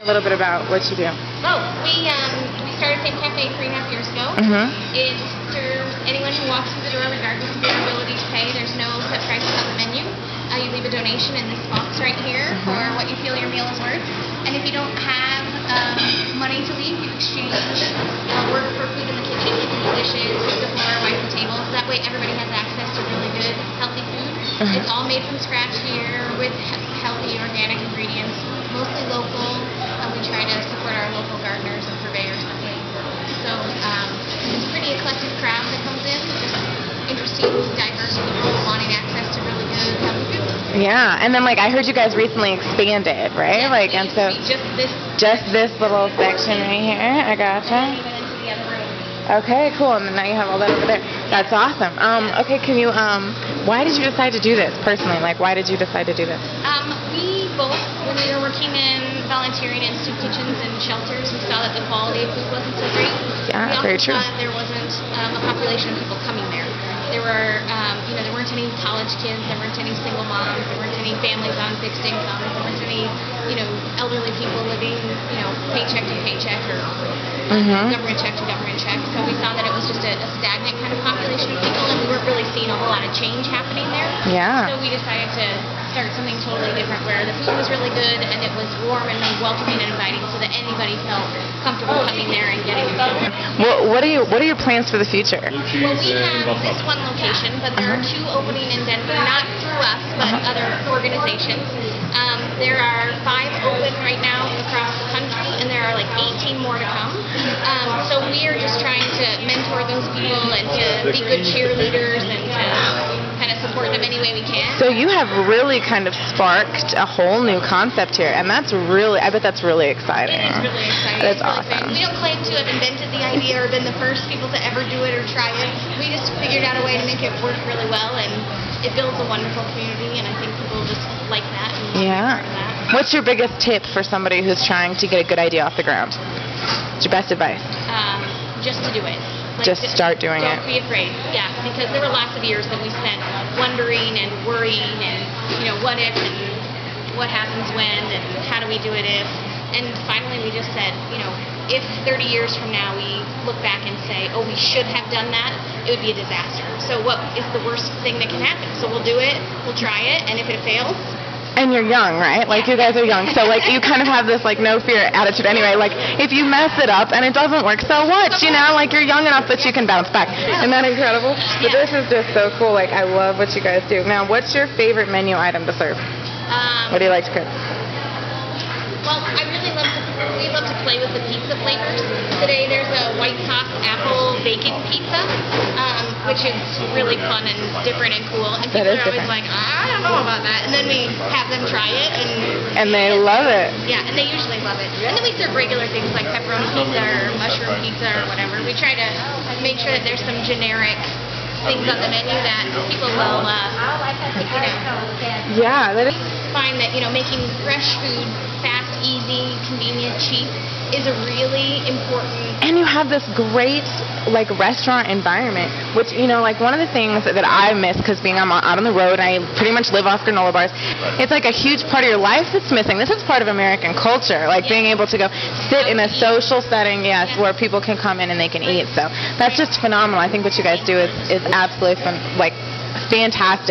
A little bit about what you do. Oh, we started Same Cafe 3.5 years ago. It serves anyone who walks through the door regardless of their ability to pay. There's no set prices on the menu. You leave a donation in this box right here for what you feel your meal is worth. And if you don't have money to leave, you exchange work for food in the kitchen. You can do dishes, sweep the floor, wipe the table. So that way everybody has access to really good, healthy food. It's all made from scratch here with healthy, organic ingredients, mostly local. We try to support our local gardeners and purveyors that way. So it's a pretty eclectic crowd that comes in. Just interesting, diverse people wanting access to really good, healthy food. Yeah, and then I heard you guys recently expanded, right? Yeah, And so just this little section right here. I gotcha. Even into the other room. Okay, cool. And then now you have all that over there. That's awesome. Okay, can you why did you decide to do this personally? Why did you decide to do this? We both, when we were working in volunteering in soup kitchens and shelters, we saw that the quality of food wasn't so great. Yeah, very true. We also saw that there wasn't a population of people coming there. There were, there weren't any college kids, there weren't any single moms, there weren't any families on fixed incomes, there weren't any, elderly people living, paycheck to paycheck or government check to government check. So we saw that it was just a stagnant kind of population of people, and we weren't really seeing a whole lot of change happening there. Yeah. So we decided to start something totally different where the food was really good and it was warm and welcoming and inviting, so that anybody felt comfortable coming there and getting food. Well, what are your plans for the future? Well, we have this one location, but there are two opening in Denver, not through us, but other organizations. There are 5 open right now across the country, and there are 18 more to come. So we are just trying to mentor those people and to be good cheerleaders and to kind of support them any way we can. So you have really kind of sparked a whole new concept here, and I bet that's really exciting. It is really exciting. That's really awesome. exciting. We don't claim to have invented the idea or been the first people to ever do it or try it. We just figured out a way to make it work really well, and it builds a wonderful community, and I think people just like that and want to be part of that. What's your biggest tip for somebody who's trying to get a good idea off the ground? What's your best advice? Just to do it. Just start doing it. Don't be afraid. Yeah, because there were lots of years that we spent wondering and worrying and, what if and what happens when and how do we do it if. And finally we just said, if 30 years from now we look back and say, oh, we should have done that, it would be a disaster. So what is the worst thing that can happen? So we'll do it, we'll try it, and if it fails... And you're young, right? You guys are young, so you kind of have this no fear attitude anyway. If you mess it up and it doesn't work, so what? You're young enough that you can bounce back. Isn't that incredible? But this is just so cool. I love what you guys do. Now, what's your favorite menu item to serve? What do you like to cook? Well, we love to play with the pizza flavors. Today there's a white sauce apple bacon pizza, which is really fun and different and cool. And people are always like, I don't know about that. And then we have them try it. And they love it. Yeah, and they usually love it. And then we serve regular things like pepperoni pizza or mushroom pizza or whatever. We try to make sure that there's some generic things on the menu that people will, Yeah, that is. Find that, making fresh food fast, easy, convenient, cheap is a really important... And you have this great, restaurant environment, which, one of the things that I miss, because being out on the road, I pretty much live off granola bars, it's a huge part of your life that's missing. This is part of American culture, being able to go sit in a social setting, where people can come in and they can eat. So that's just phenomenal. I think what you guys do is absolutely fantastic.